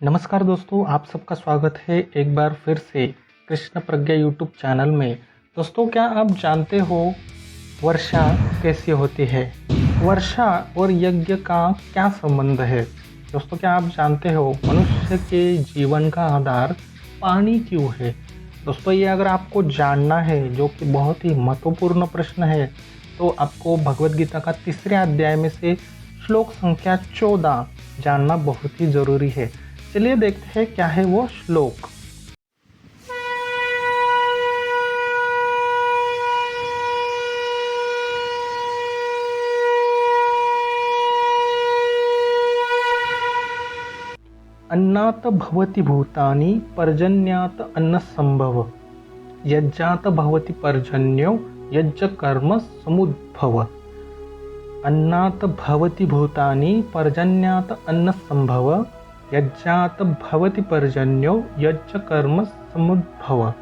नमस्कार दोस्तों, आप सबका स्वागत है एक बार फिर से कृष्ण प्रज्ञा यूट्यूब चैनल में। दोस्तों, क्या आप जानते हो वर्षा कैसी होती है? वर्षा और यज्ञ का क्या संबंध है? दोस्तों, क्या आप जानते हो मनुष्य के जीवन का आधार पानी क्यों है? दोस्तों, ये अगर आपको जानना है, जो कि बहुत ही महत्वपूर्ण प्रश्न है, तो आपको भगवद गीता का 3 अध्याय में से श्लोक संख्या 14 जानना बहुत ही ज़रूरी है। चलिए देखते हैं क्या है वो श्लोक। अन्नात् भवति भूतानि पर्जन्यात् अन्न संभव, यज्जात् भवति पर्जन्यो यज्ज कर्म समुद्भव। अन्नात् भवति भूतानि पर्जन्यात् अन्न संभव, यज्जात भवति पर्जन्यो यज्ज कर्म समुद्भव।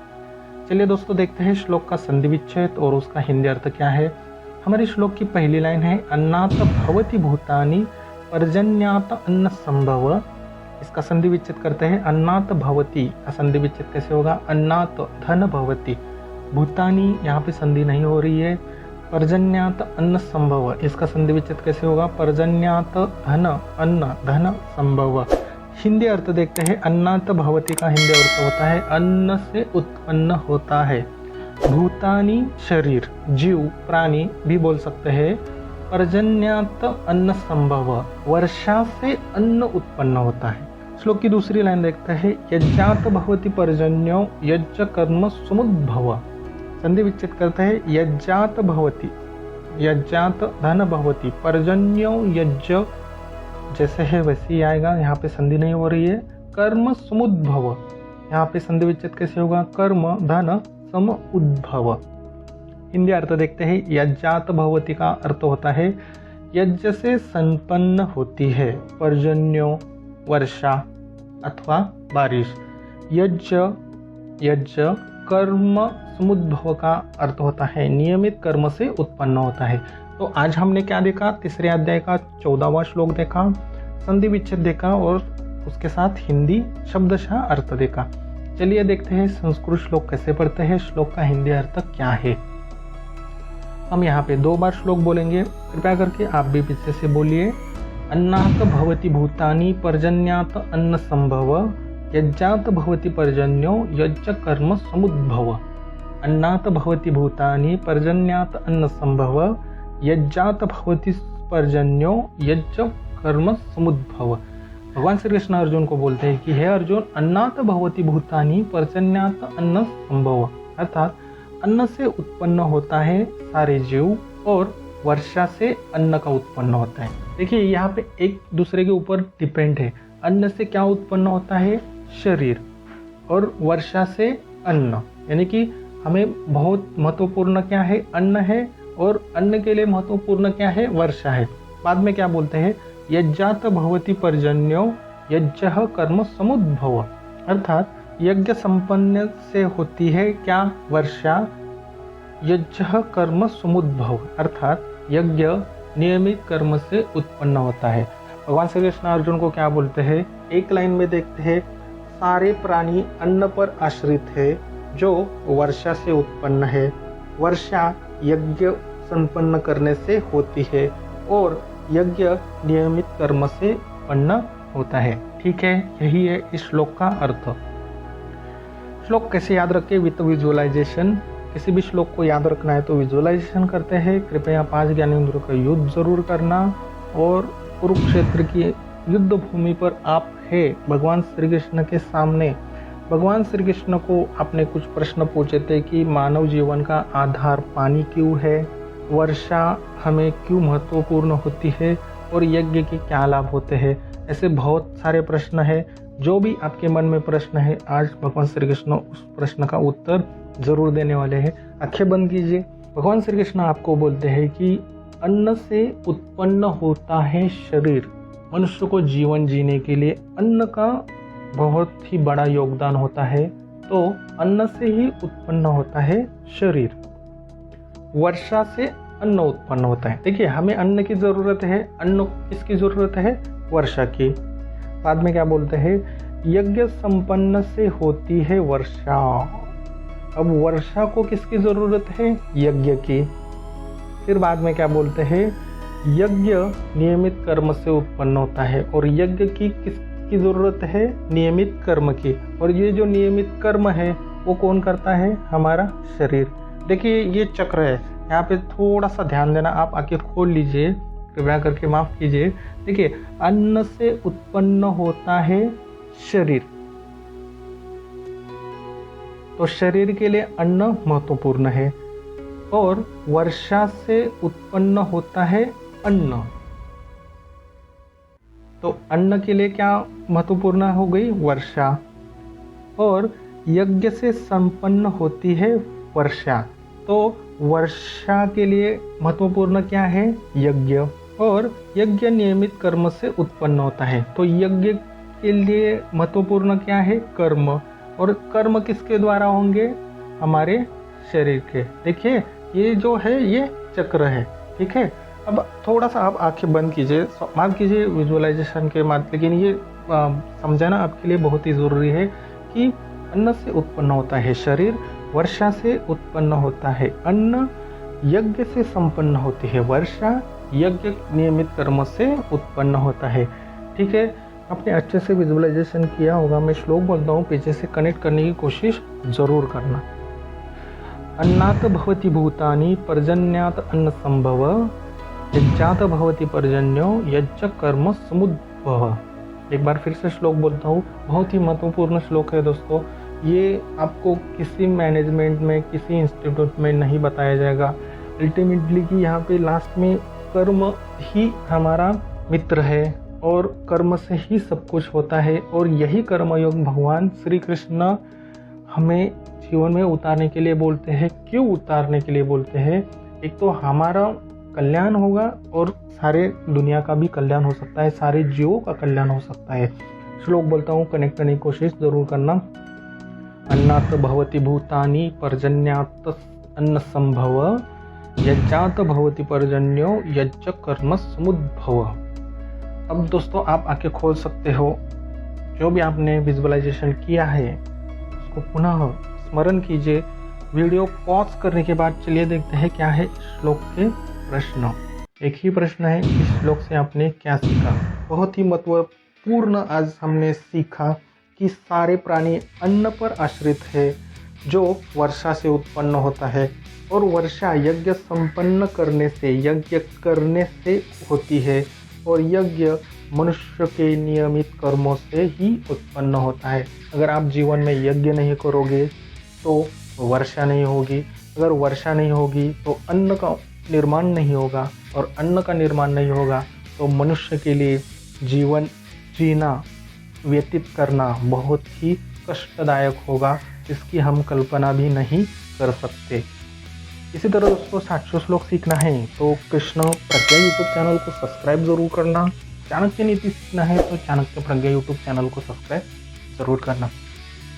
चलिए दोस्तों, देखते हैं श्लोक का संधि विच्छेद और उसका हिंदी अर्थ क्या है। हमारे श्लोक की पहली लाइन है अन्नात भवति भूतानि पर्जन्यात अन्न संभव। इसका संधि विच्छेद करते हैं। अन्नात भवति का संधि विच्छेद कैसे होगा? अन्नात धन भवति, भूतानि यहाँ पे संधि नहीं हो रही है। पर्जन्यात अन्न संभव, इसका संधि विच्छेद कैसे होगा? पर्जन्यात धन अन्न धन संभव। हिंदी अर्थ देखते हैं। अन्नात भवति का हिंदी अर्थ होता है अन्न से उत्पन्न होता है। भूतानि शरीर, जीव, प्राणी भी बोल सकते हैं। पर्जन्यात अन्न संभव, वर्षा से अन्न उत्पन्न होता है। श्लोक की दूसरी लाइन देखते हैं। यज्जात भवति पर्जन्यो यज्ज कर्म समुद्भव। संधि विच्छेद करते हैं। यज्जात भवति, यज्जात धन भवति, पर्जन्यो यज्ज जैसे है वैसे ही आएगा, यहाँ पे संधि नहीं हो रही है। कर्म समुद्भव, यहाँ पे संधि विच्छेद कैसे होगा? कर्म धन सम उद्भव। हिंदी अर्थ देखते हैं। यज्जात भवति का अर्थ होता है यज्ञ से संपन्न होती है, पर्जन्यो वर्षा अथवा बारिश। यज्ञ कर्म समुद्भव का अर्थ होता है नियमित कर्म से उत्पन्न होता है। तो आज हमने क्या देखा? 3 अध्याय का 14वां श्लोक देखा, संधि विच्छेद देखा और उसके साथ हिंदी शब्दशः अर्थ देखा। चलिए देखते हैं संस्कृत श्लोक कैसे पढ़ते हैं, श्लोक का हिंदी अर्थ क्या है। हम यहाँ पे 2 बार श्लोक बोलेंगे, कृपया करके आप भी पीछे से बोलिए। अन्नात भवति भूतानि पर्जन्यात अन्न संभव, यज्जात भवति पर्जन्यो यज्ज कर्म समुद्भव। अन्नात भवति भूतानि पर्जन्यात अन्न संभव, यज्जात भवति पर्जन्यो यज्ज कर्म समुद्भव। भगवान श्री कृष्ण अर्जुन को बोलते हैं कि हे अर्जुन, अन्नात भवति भूतानि पर्जन्यात अन्न संभव, अर्थात अन्न से उत्पन्न होता है सारे जीव और वर्षा से अन्न का उत्पन्न होता है। देखिए यहाँ पे एक दूसरे के ऊपर डिपेंड है। अन्न से क्या उत्पन्न होता है? शरीर, और वर्षा से अन्न, यानी कि हमें बहुत महत्वपूर्ण क्या है? अन्न है, और अन्न के लिए महत्वपूर्ण क्या है? वर्षा है। बाद में क्या बोलते हैं? यज्जात भवति पर्जन्यो यज्जः कर्म समुद्भव, अर्थात यज्ञ संपन्न से होती है क्या? वर्षा। यज्जः कर्म समुद्भव, अर्थात यज्ञ नियमित कर्म से उत्पन्न होता है। भगवान श्री कृष्ण अर्जुन को क्या बोलते हैं? एक लाइन में देखते हैं, सारे प्राणी अन्न पर आश्रित है जो वर्षा से उत्पन्न है। वर्षा यज्ञ संपन्न करने से होती है और यज्ञ नियमित कर्म से उत्पन्न होता है। ठीक है, यही है इस श्लोक का अर्थ। श्लोक कैसे याद रखें? With visualization. किसी भी श्लोक को याद रखना है तो विजुअलाइजेशन करते हैं। कृपया 5 ज्ञानेंद्रियों का युद्ध जरूर करना। और कुरुक्षेत्र की युद्ध भूमि पर आप है भगवान श्री कृष्ण के सामने। भगवान श्री कृष्ण को आपने कुछ प्रश्न पूछे थे कि मानव जीवन का आधार पानी क्यों है, वर्षा हमें क्यों महत्वपूर्ण होती है, और यज्ञ के क्या लाभ होते हैं। ऐसे बहुत सारे प्रश्न हैं। जो भी आपके मन में प्रश्न है, आज भगवान श्री कृष्ण उस प्रश्न का उत्तर जरूर देने वाले हैं। आंखें बंद कीजिए। भगवान श्री कृष्ण आपको बोलते हैं कि अन्न से उत्पन्न होता है शरीर। मनुष्य को जीवन जीने के लिए अन्न का बहुत ही बड़ा योगदान होता है। तो अन्न से ही उत्पन्न होता है शरीर। वर्षा से अन्न उत्पन्न होता है। देखिए, हमें अन्न की ज़रूरत है। अन्न किसकी ज़रूरत है? वर्षा की। बाद में क्या बोलते हैं? यज्ञ संपन्न से होती है वर्षा। अब वर्षा को किसकी जरूरत है? यज्ञ की। फिर बाद में क्या बोलते हैं? यज्ञ नियमित कर्म से उत्पन्न होता है, और यज्ञ की किसकी जरूरत है? नियमित कर्म की। और ये जो नियमित कर्म है वो कौन करता है? हमारा शरीर। देखिए ये चक्र है, यहाँ पे थोड़ा सा ध्यान देना। आप आंखें खोल लीजिए, कृपया करके माफ कीजिए। देखिए, अन्न से उत्पन्न होता है शरीर, तो शरीर के लिए अन्न महत्वपूर्ण है। और वर्षा से उत्पन्न होता है अन्न, तो अन्न के लिए क्या महत्वपूर्ण हो गई? वर्षा। और यज्ञ से संपन्न होती है वर्षा, तो वर्षा के लिए महत्वपूर्ण क्या है? यज्ञ। और यज्ञ नियमित कर्म से उत्पन्न होता है, तो यज्ञ के लिए महत्वपूर्ण क्या है? कर्म। और कर्म किसके द्वारा होंगे? हमारे शरीर के। देखिए ये जो है ये चक्र है, ठीक है। अब थोड़ा सा आप आंखें बंद कीजिए, माफ कीजिए विजुअलाइजेशन के माध्यम, लेकिन ये समझाना आपके लिए बहुत ही ज़रूरी है कि अन्न से उत्पन्न होता है शरीर, वर्षा से उत्पन्न होता है अन्न, यज्ञ से संपन्न होती है वर्षा, यज्ञ नियमित कर्म से उत्पन्न होता है। ठीक है, आपने अच्छे से विजुअलाइजेशन किया होगा। मैं श्लोक बोलता हूँ, पीछे से कनेक्ट करने की कोशिश जरूर करना। अन्नात भवति भूतानि पर्जन्यात अन्न संभव, यज्ञात भवति पर्जन्यो यज्ञ कर्म समुद्भव। एक बार फिर से श्लोक बोलता हूँ, बहुत ही महत्वपूर्ण श्लोक है दोस्तों। ये आपको किसी मैनेजमेंट में, किसी इंस्टीट्यूट में नहीं बताया जाएगा। अल्टीमेटली कि यहाँ पे लास्ट में कर्म ही हमारा मित्र है और कर्म से ही सब कुछ होता है, और यही कर्मयोग भगवान श्री कृष्ण हमें जीवन में उतारने के लिए बोलते हैं। क्यों उतारने के लिए बोलते हैं? एक तो हमारा कल्याण होगा और सारे दुनिया का भी कल्याण हो सकता है, सारे जीवों का कल्याण हो सकता है। श्लोक बोलता हूँ, कनेक्ट करने की कोशिश जरूर करना। अन्नात भवति भूतानि पर्जन्यात अन्न संभव, यज्ञात भवति पर्जन्यो यज्ञ कर्म समुद्भव। अब दोस्तों आप आंखें खोल सकते हो, जो भी आपने विजुअलाइजेशन किया है उसको पुनः स्मरण कीजिए। वीडियो पॉज करने के बाद चलिए देखते हैं क्या है श्लोक के प्रश्न। एक ही प्रश्न है, इस श्लोक से आपने क्या सीखा? बहुत ही महत्वपूर्ण आज हमने सीखा कि सारे प्राणी अन्न पर आश्रित है, जो वर्षा से उत्पन्न होता है, और वर्षा यज्ञ संपन्न करने से, यज्ञ करने से होती है, और यज्ञ मनुष्य के नियमित कर्मों से ही उत्पन्न होता है। अगर आप जीवन में यज्ञ नहीं करोगे तो वर्षा नहीं होगी, अगर वर्षा नहीं होगी तो अन्न का निर्माण नहीं होगा, और अन्न का निर्माण नहीं होगा तो मनुष्य के लिए जीवन जीना, व्यतीत करना बहुत ही कष्टदायक होगा, जिसकी हम कल्पना भी नहीं कर सकते। इसी तरह दोस्तों 700 श्लोक सीखना है तो कृष्ण प्रज्ञा यूट्यूब चैनल को सब्सक्राइब जरूर करना। चाणक्य नीति सीखना है तो चाणक्य प्रज्ञा यूट्यूब चैनल को सब्सक्राइब जरूर करना।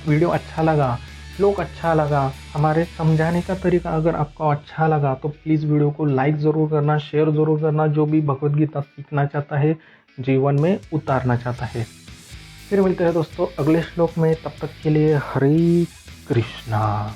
वीडियो अच्छा लगा, श्लोक अच्छा लगा, हमारे समझाने का तरीका अगर आपको अच्छा लगा तो प्लीज़ वीडियो को लाइक ज़रूर करना, शेयर ज़रूर करना। जो भी भगवद गीता सीखना चाहता है, जीवन में उतारना चाहता है। फिर मिलते हैं दोस्तों अगले श्लोक में, तब तक के लिए हरे कृष्णा।